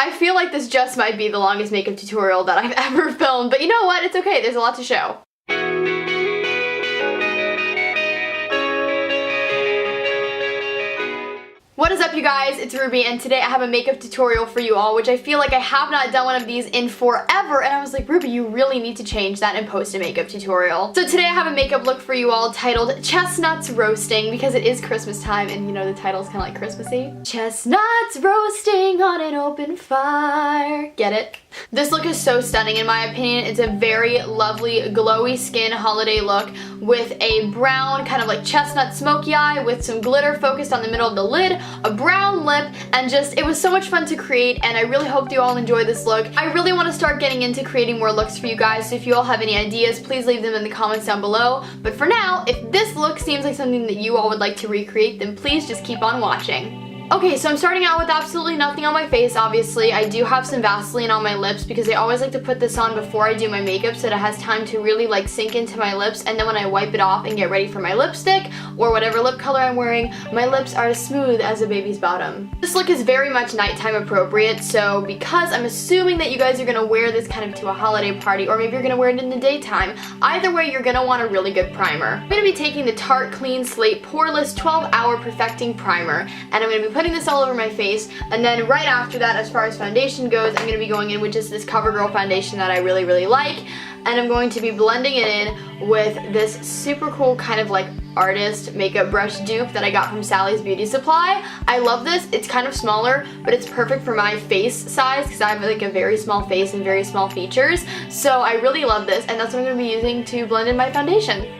I feel like this just might be the longest makeup tutorial that I've ever filmed, but you know what? It's okay, there's a lot to show. What is up, you guys? It's Ruby, and today I have a makeup tutorial for you all, which I feel like I have not done one of these in forever, and I was like, Ruby, you really need to change that and post a makeup tutorial. So today I have a makeup look for you all titled Chestnuts Roasting, because it is Christmas time, and you know the title's kind of like Christmassy. Chestnuts roasting on an open fire. Get it? This look is so stunning in my opinion. It's a very lovely, glowy skin holiday look with a brown, kind of like chestnut smoky eye with some glitter focused on the middle of the lid, a brown lip, and just, it was so much fun to create, and I really hope you all enjoy this look. I really want to start getting into creating more looks for you guys, so if you all have any ideas, please leave them in the comments down below. But for now, if this look seems like something that you all would like to recreate, then please just keep on watching. Okay, so I'm starting out with absolutely nothing on my face, obviously. I do have some Vaseline on my lips because I always like to put this on before I do my makeup so that it has time to really like sink into my lips, and then when I wipe it off and get ready for my lipstick or whatever lip color I'm wearing, my lips are as smooth as a baby's bottom. This look is very much nighttime appropriate, so because I'm assuming that you guys are going to wear this kind of to a holiday party, or maybe you're going to wear it in the daytime, either way you're going to want a really good primer. I'm going to be taking the Tarte Clean Slate Poreless 12-Hour Perfecting Primer, and I'm going to be putting this all over my face, and then right after that, as far as foundation goes, I'm going to be going in with just this CoverGirl foundation that I really like, and I'm going to be blending it in with this super cool kind of like artist makeup brush dupe that I got from Sally's Beauty Supply. I love this. It's kind of smaller, but it's perfect for my face size because I have like a very small face and very small features, so I really love this, and that's what I'm going to be using to blend in my foundation.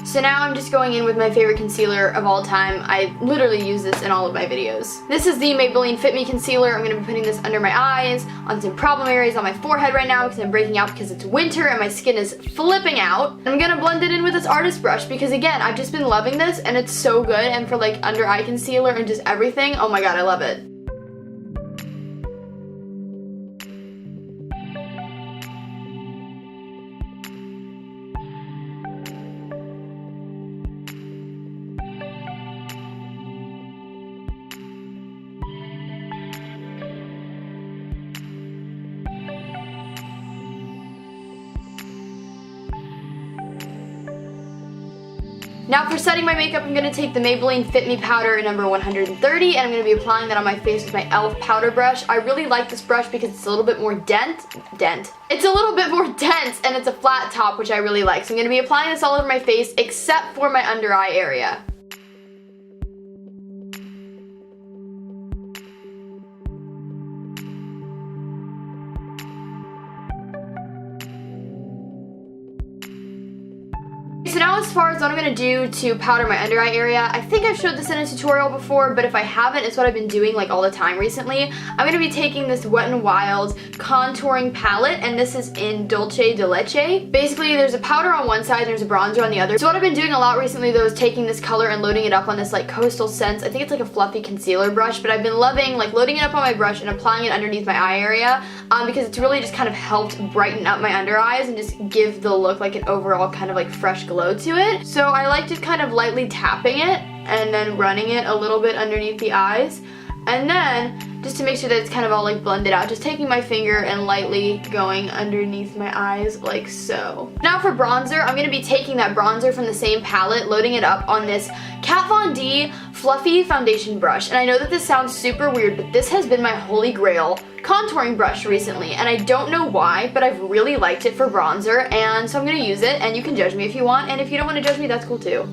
So now I'm just going in with my favorite concealer of all time. I literally use this in all of my videos. This is the Maybelline Fit Me Concealer. I'm going to be putting this under my eyes, on some problem areas on my forehead right now because I'm breaking out because it's winter and my skin is flipping out. I'm going to blend it in with this artist brush because again, I've just been loving this and it's so good, and for like under eye concealer and just everything, oh my god, I love it. Now for setting my makeup, I'm going to take the Maybelline Fit Me powder number 130, and I'm going to be applying that on my face with my e.l.f. powder brush. I really like this brush because it's a little bit more It's a little bit more dense, and it's a flat top, which I really like. So I'm going to be applying this all over my face except for my under eye area. So now as far as what I'm going to do to powder my under eye area, I think I've showed this in a tutorial before, but if I haven't, it's what I've been doing like all the time recently. I'm going to be taking this Wet n Wild contouring palette, and this is in Dulce de Leche. Basically, there's a powder on one side and there's a bronzer on the other. So what I've been doing a lot recently though is taking this color and loading it up on this like Coastal Scents, I think it's like a fluffy concealer brush, but I've been loving like loading it up on my brush and applying it underneath my eye area because it's really just kind of helped brighten up my under eyes and just give the look like an overall kind of like fresh glow to it. So I like just kind of lightly tapping it and then running it a little bit underneath the eyes, and then just to make sure that it's kind of all like blended out, just taking my finger and lightly going underneath my eyes like so. Now for bronzer, I'm going to be taking that bronzer from the same palette, loading it up on this Kat Von D fluffy foundation brush. And I know that this sounds super weird, but this has been my holy grail contouring brush recently, and I don't know why, but I've really liked it for bronzer, and so I'm going to use it, and you can judge me if you want, and if you don't want to judge me, that's cool too.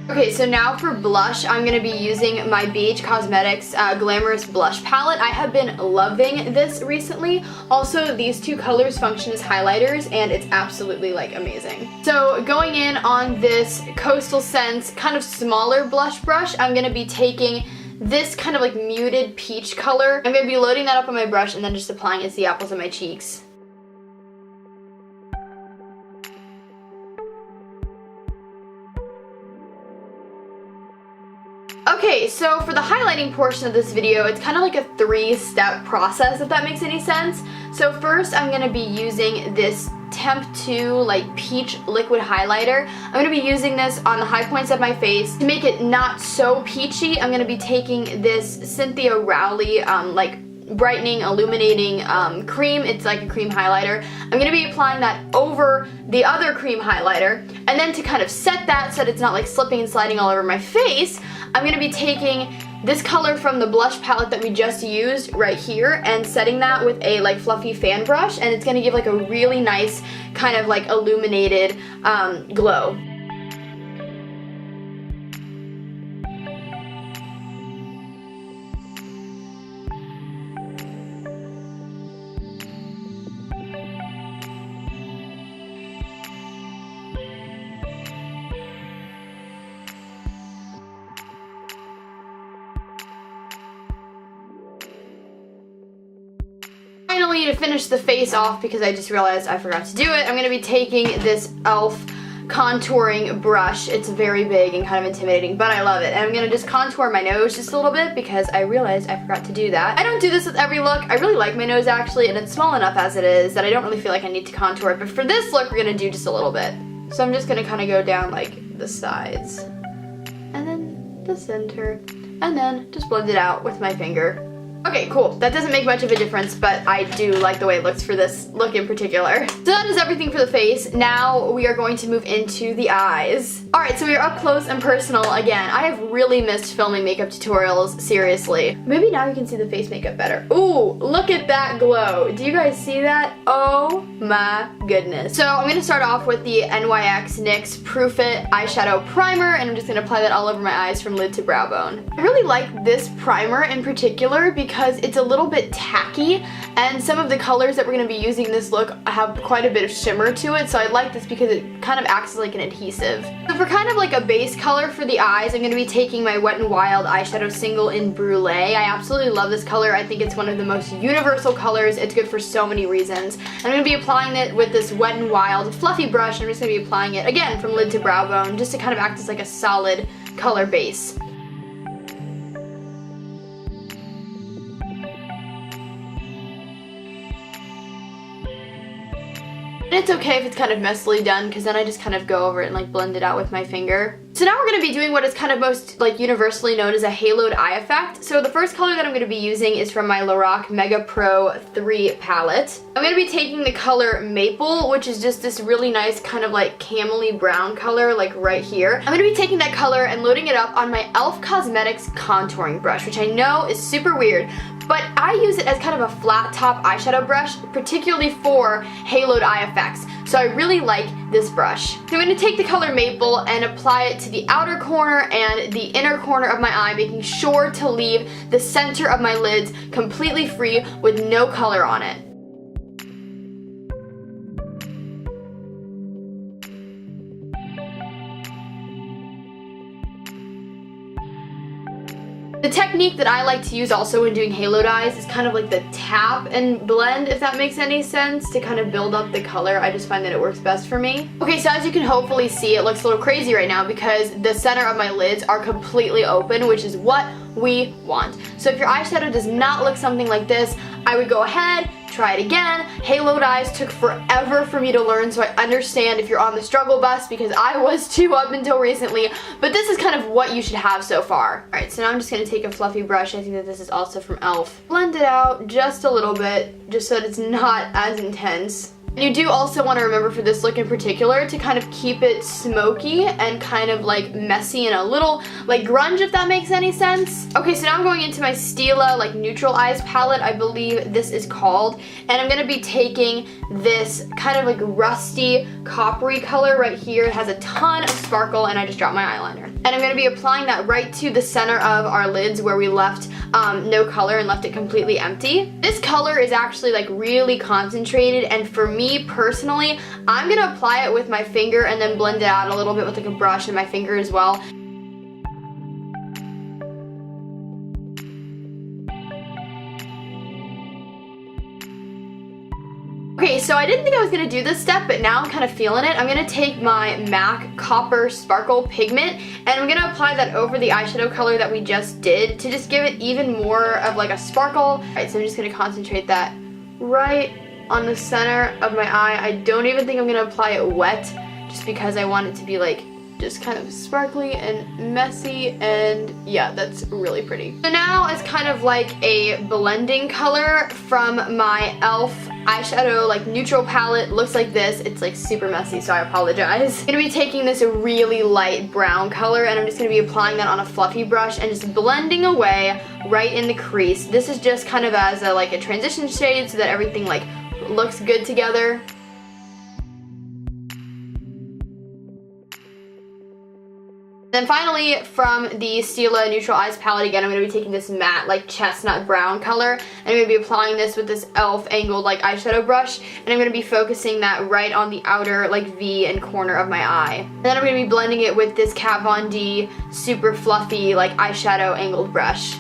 Okay, so now for blush, I'm going to be using my BH Cosmetics Glamorous Blush Palette. I have been loving this recently. Also, these two colors function as highlighters, and it's absolutely, like, amazing. So, going in on this Coastal Scents kind of smaller blush brush, I'm going to be taking this kind of, like, muted peach color. I'm going to be loading that up on my brush and then just applying it to the apples of my cheeks. Okay, so for the highlighting portion of this video, it's kind of like a 3-step process, if that makes any sense. So first, I'm going to be using this Temp 2 like peach liquid highlighter. I'm going to be using this on the high points of my face. To make it not so peachy, I'm going to be taking this Cynthia Rowley like brightening, illuminating cream. It's like a cream highlighter. I'm going to be applying that over the other cream highlighter, and then to kind of set that so that it's not like slipping and sliding all over my face, I'm going to be taking this color from the blush palette that we just used right here and setting that with a like fluffy fan brush, and it's going to give like a really nice kind of like illuminated glow. Finally, to finish the face off, because I just realized I forgot to do it, I'm going to be taking this e.l.f. contouring brush. It's very big and kind of intimidating, but I love it. And I'm going to just contour my nose just a little bit because I realized I forgot to do that. I don't do this with every look. I really like my nose actually, and it's small enough as it is that I don't really feel like I need to contour it. But for this look, we're going to do just a little bit. So I'm just going to kind of go down like the sides, and then the center, and then just blend it out with my finger. Okay, cool. That doesn't make much of a difference, but I do like the way it looks for this look in particular. So that is everything for the face. Now we are going to move into the eyes. Alright, so we are up close and personal again. I have really missed filming makeup tutorials, seriously. Maybe now you can see the face makeup better. Ooh, look at that glow. Do you guys see that? Oh my goodness. So I'm going to start off with the NYX Proof It eyeshadow primer, and I'm just going to apply that all over my eyes from lid to brow bone. I really like this primer in particular because it's a little bit tacky, and some of the colors that we're going to be using in this look have quite a bit of shimmer to it, so I like this because it kind of acts as like an adhesive. So for kind of like a base color for the eyes, I'm going to be taking my Wet n Wild eyeshadow single in Brulee. I absolutely love this color. I think it's one of the most universal colors. It's good for so many reasons. I'm going to be applying it with this Wet n Wild fluffy brush. I'm just going to be applying it again from lid to brow bone just to kind of act as like a solid color base. And it's okay if it's kind of messily done, because then I just kind of go over it and like blend it out with my finger. So now we're going to be doing what is kind of most like universally known as a haloed eye effect. So the first color that I'm going to be using is from my Lorac Mega Pro 3 palette. I'm going to be taking the color Maple, which is just this really nice kind of like camely brown color like right here. I'm going to be taking that color and loading it up on my e.l.f. Cosmetics contouring brush, which I know is super weird, but I use it as kind of a flat top eyeshadow brush, particularly for haloed eye effects. So I really like this brush. So I'm going to take the color Maple and apply it to the outer corner and the inner corner of my eye, making sure to leave the center of my lids completely free with no color on it. The technique that I like to use also when doing haloed eyes is kind of like the tap and blend, if that makes any sense, to kind of build up the color. I just find that it works best for me. Okay, so as you can hopefully see, it looks a little crazy right now because the center of my lids are completely open, which is what we want. So if your eyeshadow does not look something like this, I would go ahead, try it again. Haloed eyes took forever for me to learn, so I understand if you're on the struggle bus, because I was too up until recently, but this is kind of what you should have so far. Alright, so now I'm just going to take a fluffy brush. I think that this is also from e.l.f. Blend it out just a little bit, just so that it's not as intense. And you do also want to remember for this look in particular to kind of keep it smoky and kind of like messy and a little like grunge, if that makes any sense. Okay, so now I'm going into my Stila like neutral eyes palette, I believe this is called, and I'm going to be taking this kind of like rusty coppery color right here. It has a ton of sparkle, and I just dropped my eyeliner. And I'm going to be applying that right to the center of our lids where we left no color and left it completely empty. This color is actually like really concentrated, and for me personally, I'm going to apply it with my finger and then blend it out a little bit with like a brush and my finger as well. Okay, so I didn't think I was gonna do this step, but now I'm kind of feeling it. I'm gonna take my MAC Copper Sparkle pigment and I'm gonna apply that over the eyeshadow color that we just did to just give it even more of like a sparkle. Alright, so I'm just gonna concentrate that right on the center of my eye. I don't even think I'm gonna apply it wet, just because I want it to be like just kind of sparkly and messy, and yeah, that's really pretty. So now it's kind of like a blending color from my e.l.f. eyeshadow like neutral palette. Looks like this. It's like super messy, so I apologize. I'm gonna be taking this really light brown color and I'm just gonna be applying that on a fluffy brush and just blending away right in the crease. This is just kind of as a like a transition shade so that everything like looks good together. Then finally, from the Stila Neutral Eyes palette, again, I'm going to be taking this matte, like, chestnut brown color, and I'm going to be applying this with this e.l.f. angled, like, eyeshadow brush, and I'm going to be focusing that right on the outer, like, V and corner of my eye. And then I'm going to be blending it with this Kat Von D super fluffy, like, eyeshadow angled brush.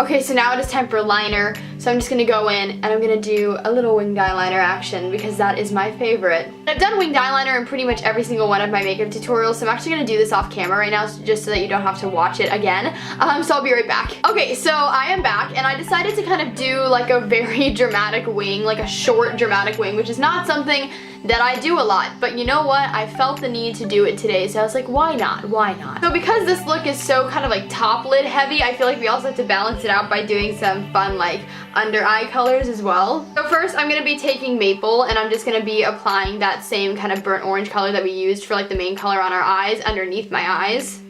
Okay, so now it is time for liner, so I'm just going to go in and I'm going to do a little winged eyeliner action because that is my favorite. I've done winged eyeliner in pretty much every single one of my makeup tutorials, so I'm actually going to do this off camera right now just so that you don't have to watch it again. So I'll be right back. Okay, so I am back and I decided to kind of do like a very dramatic wing, like a short dramatic wing, which is not something that I do a lot, but you know what? I felt the need to do it today, so I was like, why not? Why not? So because this look is so kind of like top lid heavy, I feel like we also have to balance it out by doing some fun like under eye colors as well. So first I'm going to be taking Maple and I'm just going to be applying that same kind of burnt orange color that we used for like the main color on our eyes underneath my eyes.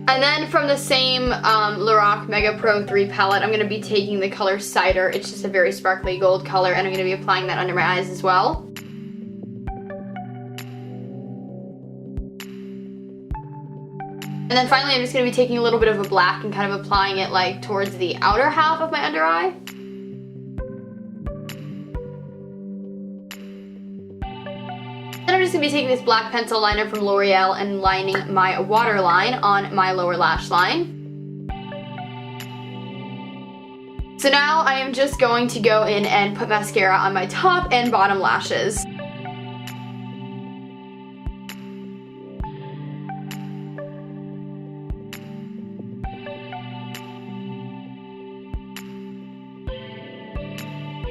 And then from the same Lorac Mega Pro 3 palette, I'm going to be taking the color Cider. It's just a very sparkly gold color, and I'm going to be applying that under my eyes as well. And then finally, I'm just going to be taking a little bit of a black and kind of applying it like towards the outer half of my under eye. Then I'm just going to be taking this black pencil liner from L'Oreal and lining my waterline on my lower lash line. So now I am just going to go in and put mascara on my top and bottom lashes.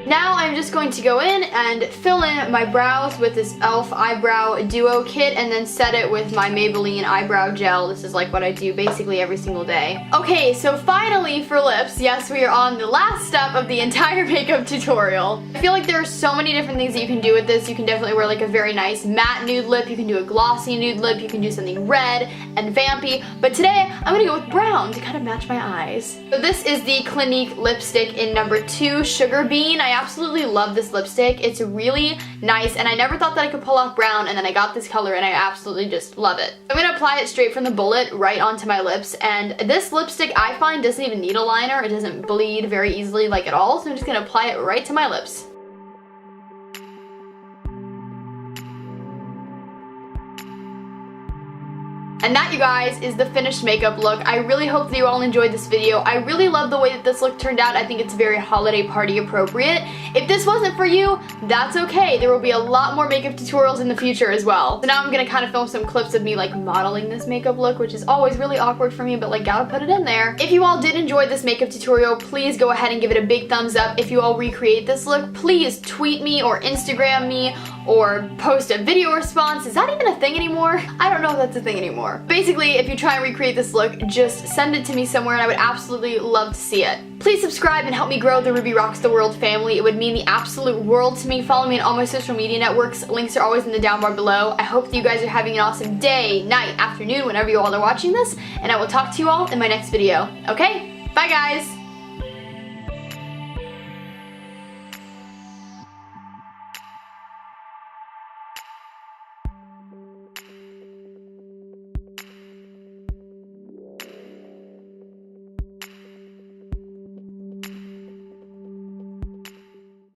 Now I'm just going to go in and fill in my brows with this e.l.f. Eyebrow Duo Kit and then set it with my Maybelline Eyebrow Gel. This is like what I do basically every single day. Okay, so finally for lips, yes, we are on the last step of the entire makeup tutorial. I feel like there are so many different things that you can do with this. You can definitely wear like a very nice matte nude lip, you can do a glossy nude lip, you can do something red and vampy, but today I'm gonna go with brown to kind of match my eyes. So this is the Clinique lipstick in number 2, Sugar Bean. I absolutely love this lipstick. It's really nice and I never thought that I could pull off brown, and then I got this color and I absolutely just love it. I'm going to apply it straight from the bullet right onto my lips, and this lipstick I find doesn't even need a liner. It doesn't bleed very easily like at all, so I'm just going to apply it right to my lips. And that, you guys, is the finished makeup look. I really hope that you all enjoyed this video. I really love the way that this look turned out. I think it's very holiday party appropriate. If this wasn't for you, that's okay. There will be a lot more makeup tutorials in the future as well. So now I'm gonna kind of film some clips of me like modeling this makeup look, which is always really awkward for me, but like gotta put it in there. If you all did enjoy this makeup tutorial, please go ahead and give it a big thumbs up. If you all recreate this look, please tweet me or Instagram me or post a video response. Is that even a thing anymore? I don't know if that's a thing anymore. Basically, if you try and recreate this look, just send it to me somewhere and I would absolutely love to see it. Please subscribe and help me grow the Ruby Rocks the World family. It would mean the absolute world to me. Follow me on all my social media networks. Links are always in the down bar below. I hope that you guys are having an awesome day, night, afternoon, whenever you all are watching this, and I will talk to you all in my next video. Okay? Bye, guys!